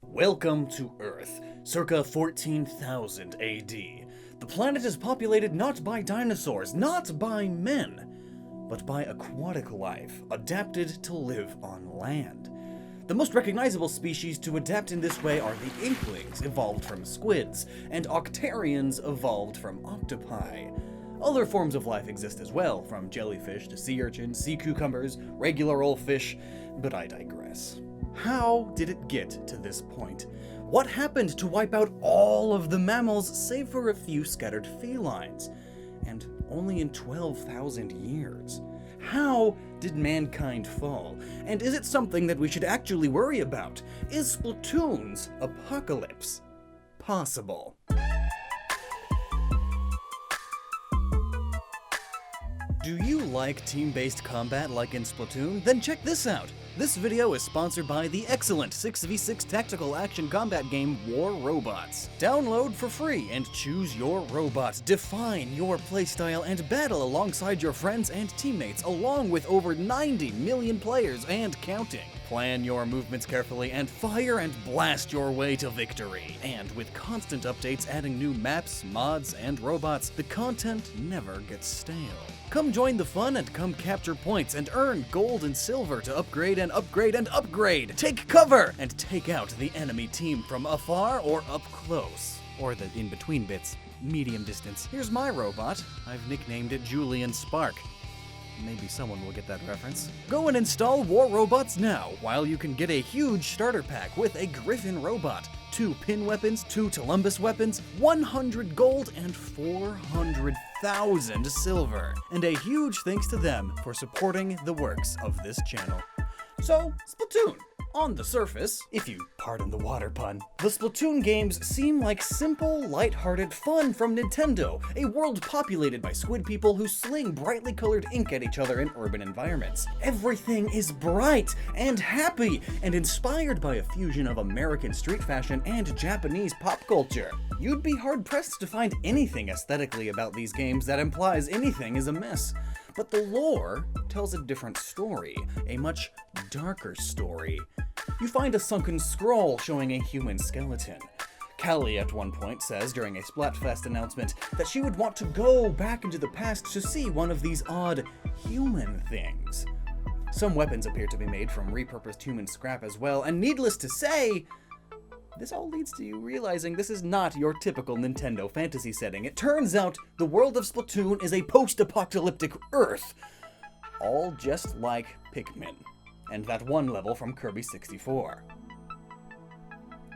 Welcome to Earth, circa 14,000 AD. The planet is populated not by dinosaurs, not by men, but by aquatic life, adapted to live on land. The most recognizable species to adapt in this way are the Inklings, evolved from squids, and Octarians, evolved from octopi. Other forms of life exist as well, from jellyfish to sea urchins, sea cucumbers, regular old fish, but I digress. How did it get to this point? What happened to wipe out all of the mammals save for a few scattered felines? And only in 12,000 years. How did mankind fall? And is it something that we should actually worry about? Is Splatoon's apocalypse possible? Do you like team-based combat like in Splatoon? Then check this out! This video is sponsored by the excellent 6v6 tactical action combat game War Robots. Download for free and choose your robot, define your playstyle, and battle alongside your friends and teammates along with over 90 million players and counting. Plan your movements carefully and fire and blast your way to victory. And with constant updates adding new maps, mods, and robots, the content never gets stale. Come join the fun and come capture points and earn gold and silver to upgrade and upgrade and upgrade. Take cover and take out the enemy team from afar or up close. Or the in-between bits, medium distance. Here's my robot. I've nicknamed it Julian Spark. Maybe someone will get that reference. Go and install War Robots now, while you can get a huge starter pack with a Griffin robot, 2 pin weapons, 2 Columbus weapons, 100 gold, and 400,000 silver. And a huge thanks to them for supporting the works of this channel. So, Splatoon. On the surface, if you pardon the water pun, the Splatoon games seem like simple, lighthearted fun from Nintendo, a world populated by squid people who sling brightly colored ink at each other in urban environments. Everything is bright and happy and inspired by a fusion of American street fashion and Japanese pop culture. You'd be hard-pressed to find anything aesthetically about these games that implies anything is amiss. But the lore tells a different story, a much darker story. You find a sunken scroll showing a human skeleton. Callie at one point says during a Splatfest announcement that she would want to go back into the past to see one of these odd human things. Some weapons appear to be made from repurposed human scrap as well, and needless to say, this all leads to you realizing this is not your typical Nintendo fantasy setting. It turns out the world of Splatoon is a post-apocalyptic Earth, all just like Pikmin, and that one level from Kirby 64.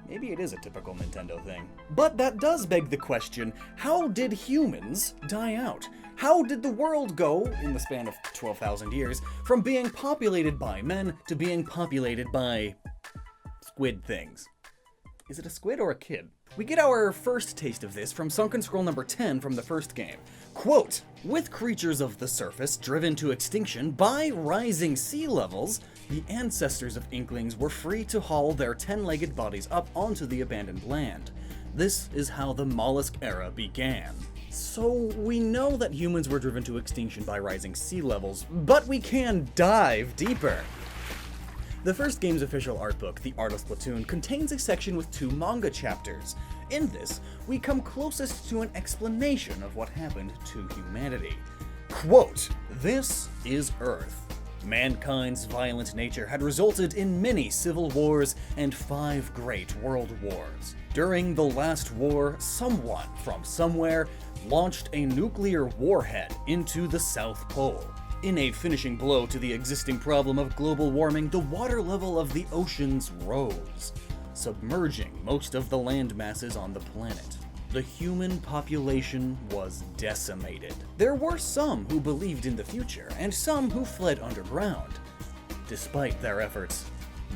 Maybe it is a typical Nintendo thing. But that does beg the question, how did humans die out? How did the world go, in the span of 12,000 years, from being populated by men to being populated by squid things? Is it a squid or a kid? We get our first taste of this from Sunken Scroll number 10 from the first game. Quote, with creatures of the surface driven to extinction by rising sea levels, the ancestors of Inklings were free to haul their 10-legged bodies up onto the abandoned land. This is how the mollusk era began. So we know that humans were driven to extinction by rising sea levels, but we can dive deeper. The first game's official art book, The Art of Splatoon, contains a section with 2 manga chapters. In this, we come closest to an explanation of what happened to humanity. Quote, this is Earth. Mankind's violent nature had resulted in many civil wars and 5 great world wars. During the last war, someone from somewhere launched a nuclear warhead into the South Pole. In a finishing blow to the existing problem of global warming, the water level of the oceans rose, submerging most of the land masses on the planet. The human population was decimated. There were some who believed in the future, and some who fled underground. Despite their efforts,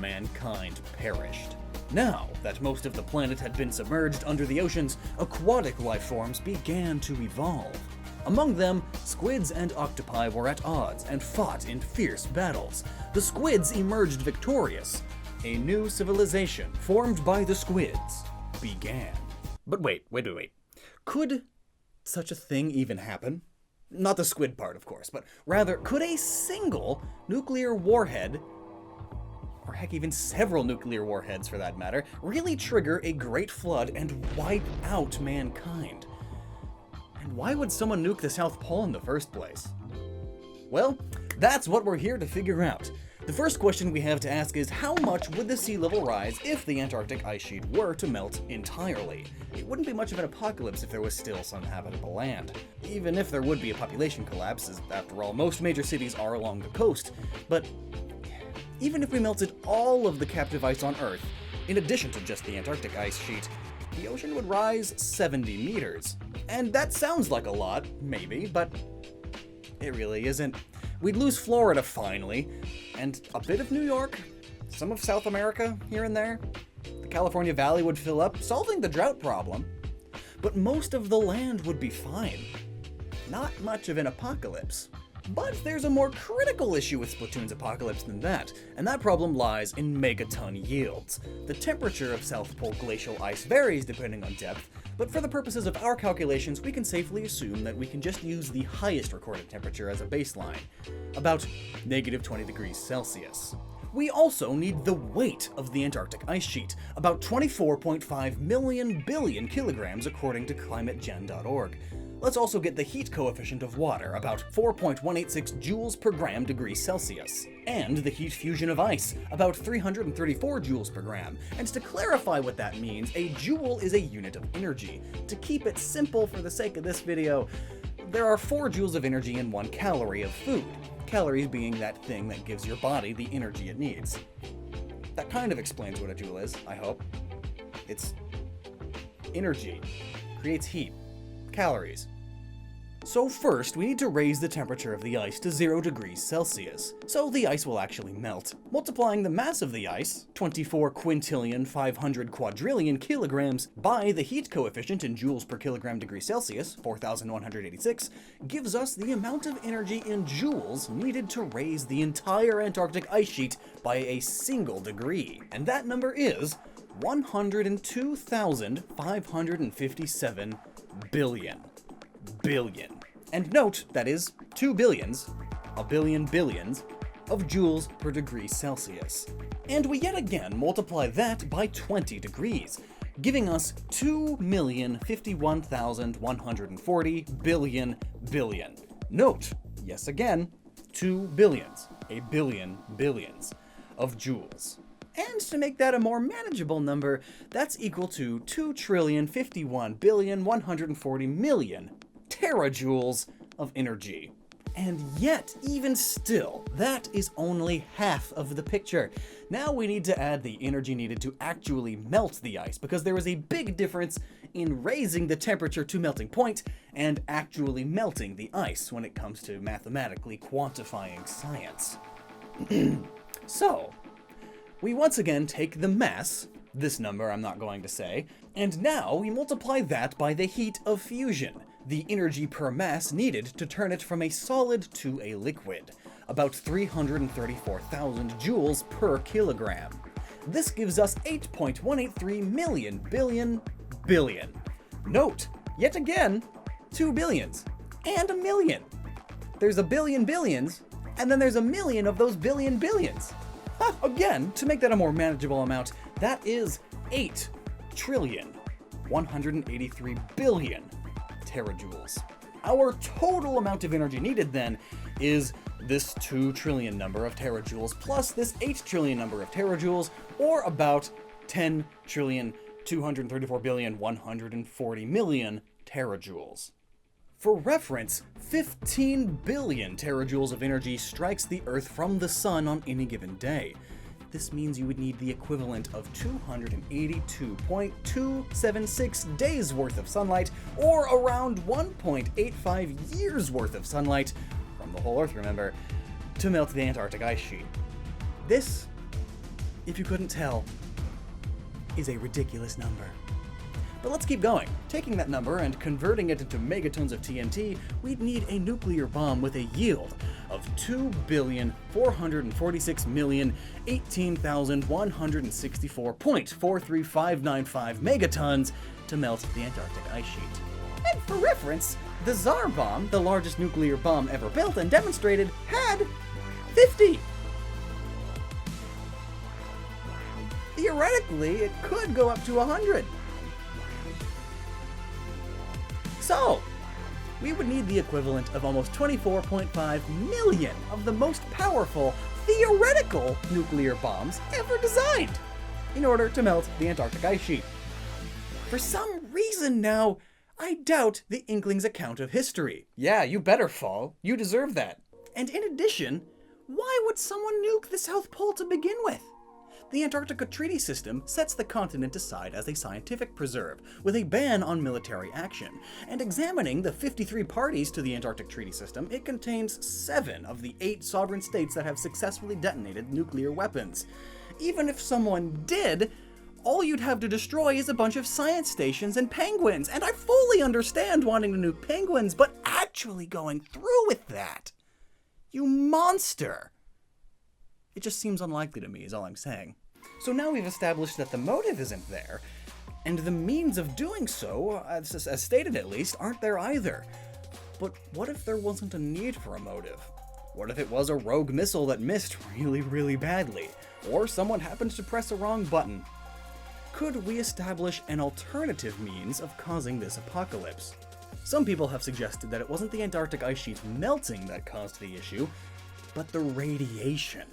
mankind perished. Now that most of the planet had been submerged under the oceans, aquatic life forms began to evolve. Among them, squids and octopi were at odds and fought in fierce battles. The squids emerged victorious. A new civilization formed by the squids began. But wait. Could such a thing even happen? Not the squid part, of course, but rather, could a single nuclear warhead or heck even several nuclear warheads for that matter, really trigger a great flood and wipe out mankind? And why would someone nuke the South Pole in the first place? Well, that's what we're here to figure out. The first question we have to ask is, how much would the sea level rise if the Antarctic ice sheet were to melt entirely? It wouldn't be much of an apocalypse if there was still some habitable land. Even if there would be a population collapse, as after all, most major cities are along the coast. But even if we melted all of the captive ice on Earth, in addition to just the Antarctic ice sheet, the ocean would rise 70 meters. And that sounds like a lot, maybe, but it really isn't. We'd lose Florida finally, and a bit of New York, some of South America here and there. The California Valley would fill up, solving the drought problem. But most of the land would be fine. Not much of an apocalypse. But there's a more critical issue with Splatoon's apocalypse than that, and that problem lies in megaton yields. The temperature of South Pole glacial ice varies depending on depth, but for the purposes of our calculations, we can safely assume that we can just use the highest recorded temperature as a baseline, about -20 degrees Celsius. We also need the weight of the Antarctic ice sheet, about 24.5 million billion kilograms according to climategen.org. Let's also get the heat coefficient of water, about 4.186 joules per gram degree Celsius, and the heat fusion of ice, about 334 joules per gram. And to clarify what that means, a joule is a unit of energy. To keep it simple for the sake of this video, there are 4 joules of energy in 1 calorie of food, calories being that thing that gives your body the energy it needs. That kind of explains what a joule is, I hope. It's energy, creates heat, calories. So first, we need to raise the temperature of the ice to 0 degrees Celsius, so the ice will actually melt. Multiplying the mass of the ice, 24 quintillion 500 quadrillion kilograms, by the heat coefficient in joules per kilogram degree Celsius, 4,186, gives us the amount of energy in joules needed to raise the entire Antarctic ice sheet by a single degree. And that number is 102,557 billion. And note, that is 2 billions, a billion billions, of joules per degree Celsius. And we yet again multiply that by 20 degrees, giving us 2,051,140 billion. Note, yes again, 2 billions, a billion billions, of joules. And to make that a more manageable number, that's equal to 2,051,140,000,000 terajoules of energy. And yet, even still, that is only half of the picture. Now we need to add the energy needed to actually melt the ice, because there is a big difference in raising the temperature to melting point and actually melting the ice when it comes to mathematically quantifying science. So, we once again take the mass, this number I'm not going to say, and now we multiply that by the heat of fusion, the energy per mass needed to turn it from a solid to a liquid, about 334,000 joules per kilogram. This gives us 8.183 million billion. Note, yet again, 2 billions and a million. There's a billion billions, and then there's a million of those billion billions. Again, to make that a more manageable amount, that is 8,183 billion terajoules. Our total amount of energy needed then is this 2 trillion number of terajoules plus this 8 trillion number of terajoules, or about 10,234,140,000,000 terajoules. For reference, 15 billion terajoules of energy strikes the Earth from the sun on any given day. This means you would need the equivalent of 282.276 days worth of sunlight, or around 1.85 years worth of sunlight, from the whole Earth, remember, to melt the Antarctic ice sheet. This, if you couldn't tell, is a ridiculous number. But let's keep going. Taking that number and converting it into megatons of TNT, we'd need a nuclear bomb with a yield of 2,446,018,164.43595 megatons to melt the Antarctic ice sheet. And for reference, the Tsar bomb, the largest nuclear bomb ever built and demonstrated, had 50. theoretically, it could go up to 100. So, we would need the equivalent of almost 24.5 million of the most powerful, theoretical nuclear bombs ever designed in order to melt the Antarctic ice sheet. For some reason now, I doubt the Inkling's account of history. Yeah, you better fall. You deserve that. And in addition, why would someone nuke the South Pole to begin with? The Antarctica Treaty System sets the continent aside as a scientific preserve, with a ban on military action. And examining the 53 parties to the Antarctic Treaty System, it contains 7 of the 8 sovereign states that have successfully detonated nuclear weapons. Even if someone did, all you'd have to destroy is a bunch of science stations and penguins. And I fully understand wanting to nuke penguins, but actually going through with that? You monster! It just seems unlikely to me, is all I'm saying. So now we've established that the motive isn't there, and the means of doing so, as stated at least, aren't there either. But what if there wasn't a need for a motive? What if it was a rogue missile that missed really, really badly? Or someone happened to press a wrong button? Could we establish an alternative means of causing this apocalypse? Some people have suggested that it wasn't the Antarctic ice sheet melting that caused the issue, but the radiation.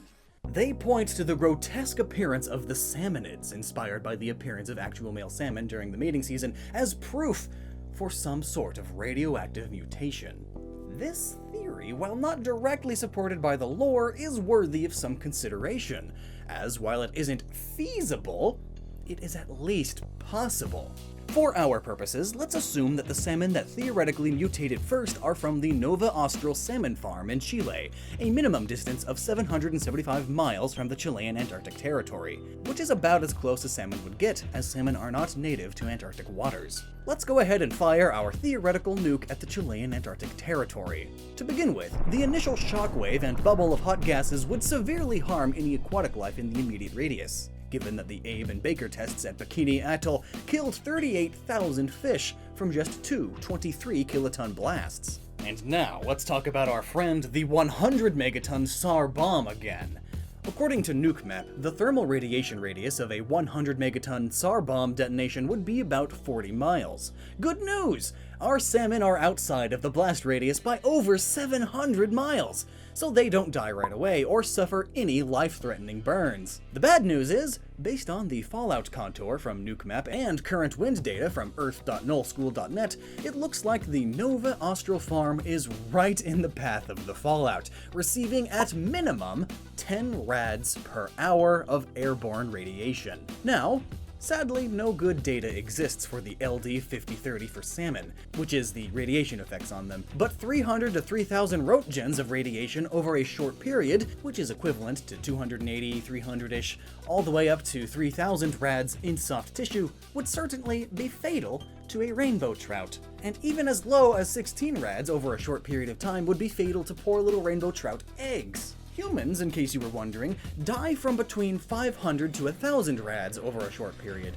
They point to the grotesque appearance of the Salmonids, inspired by the appearance of actual male salmon during the mating season, as proof for some sort of radioactive mutation. This theory, while not directly supported by the lore, is worthy of some consideration, as while it isn't feasible, it is at least possible. For our purposes, let's assume that the salmon that theoretically mutated first are from the Nova Austral salmon farm in Chile, a minimum distance of 775 miles from the Chilean Antarctic territory, which is about as close as salmon would get, as salmon are not native to Antarctic waters. Let's go ahead and fire our theoretical nuke at the Chilean Antarctic territory. To begin with, the initial shockwave and bubble of hot gases would severely harm any aquatic life in the immediate radius, given that the Abe and Baker tests at Bikini Atoll killed 38,000 fish from just 2 23-kiloton blasts. And now, let's talk about our friend, the 100 megaton SAR bomb again. According to NukeMap, the thermal radiation radius of a 100 megaton SAR bomb detonation would be about 40 miles. Good news! Our salmon are outside of the blast radius by over 700 miles, so they don't die right away or suffer any life-threatening burns. The bad news is, based on the fallout contour from NukeMap and current wind data from earth.nullschool.net, it looks like the Nova Austral farm is right in the path of the fallout, receiving at minimum 10 rads per hour of airborne radiation. Now, sadly, no good data exists for the LD5030 for salmon, which is the radiation effects on them, but 300 to 3,000 roentgens of radiation over a short period, which is equivalent to 280, 300-ish, all the way up to 3,000 rads in soft tissue, would certainly be fatal to a rainbow trout. And even as low as 16 rads over a short period of time would be fatal to poor little rainbow trout eggs. Humans, in case you were wondering, die from between 500 to 1,000 rads over a short period,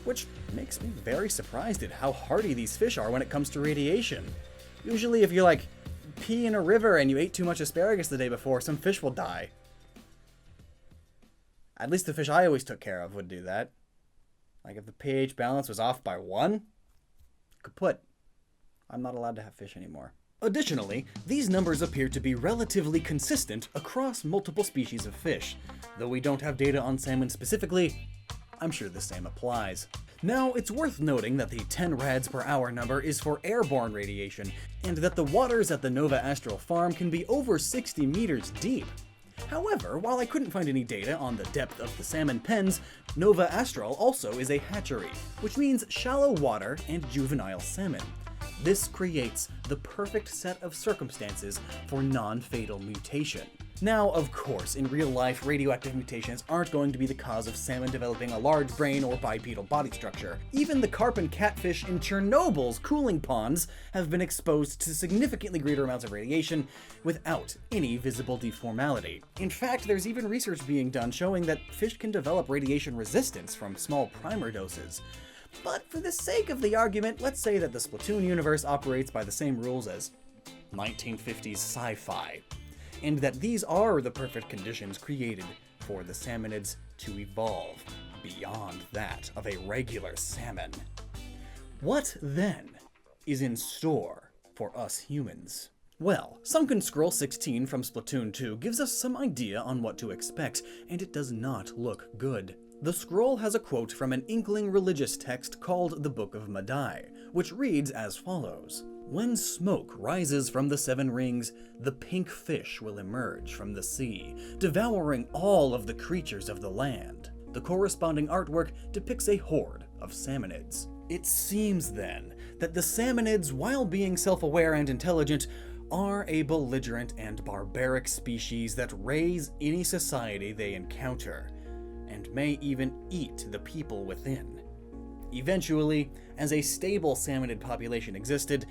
which makes me very surprised at how hardy these fish are when it comes to radiation. Usually if you pee in a river and you ate too much asparagus the day before, some fish will die. At least the fish I always took care of would do that. Like if the pH balance was off by 1, kaput. I'm not allowed to have fish anymore. Additionally, these numbers appear to be relatively consistent across multiple species of fish. Though we don't have data on salmon specifically, I'm sure the same applies. Now, it's worth noting that the 10 rads per hour number is for airborne radiation, and that the waters at the Nova Austral farm can be over 60 meters deep. However, while I couldn't find any data on the depth of the salmon pens, Nova Austral also is a hatchery, which means shallow water and juvenile salmon. This creates the perfect set of circumstances for non-fatal mutation. Now, of course, in real life, radioactive mutations aren't going to be the cause of salmon developing a large brain or bipedal body structure. Even the carp and catfish in Chernobyl's cooling ponds have been exposed to significantly greater amounts of radiation without any visible deformality. In fact, there's even research being done showing that fish can develop radiation resistance from small primer doses. But for the sake of the argument, let's say that the Splatoon universe operates by the same rules as 1950s sci-fi, and that these are the perfect conditions created for the Salmonids to evolve. beyond that of a regular salmon. What, then, is in store for us humans? Well, Sunken Scroll 16 from Splatoon 2 gives us some idea on what to expect, and it does not look good. The scroll has a quote from an inkling religious text called the Book of Madai, which reads as follows: "When smoke rises from the 7 rings, the pink fish will emerge from the sea, devouring all of the creatures of the land." The corresponding artwork depicts a horde of Salmonids. It seems, then, that the Salmonids, while being self-aware and intelligent, are a belligerent and barbaric species that raise any society they encounter, and may even eat the people within. Eventually, as a stable salmonid population existed,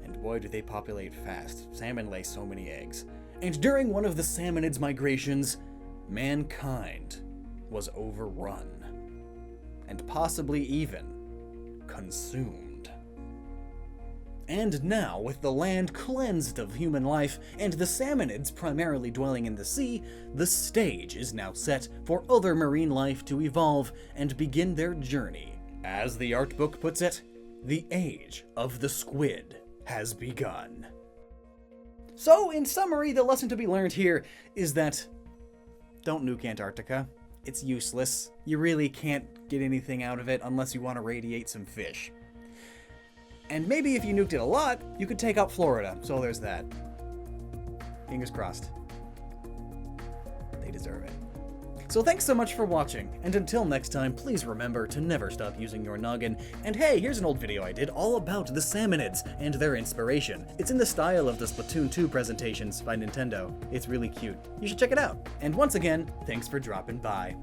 and boy do they populate fast, salmon lay so many eggs, and during one of the Salmonids' migrations, mankind was overrun, and possibly even consumed. And now, with the land cleansed of human life, and the Salmonids primarily dwelling in the sea, the stage is now set for other marine life to evolve and begin their journey. As the art book puts it, the age of the squid has begun. So, in summary, the lesson to be learned here is that don't nuke Antarctica. It's useless. You really can't get anything out of it unless you want to radiate some fish. And maybe if you nuked it a lot, you could take out Florida, so there's that. Fingers crossed. They deserve it. So thanks so much for watching, and until next time, please remember to never stop using your noggin. And hey, here's an old video I did all about the Salmonids and their inspiration. It's in the style of the Splatoon 2 presentations by Nintendo. It's really cute. You should check it out. And once again, thanks for dropping by.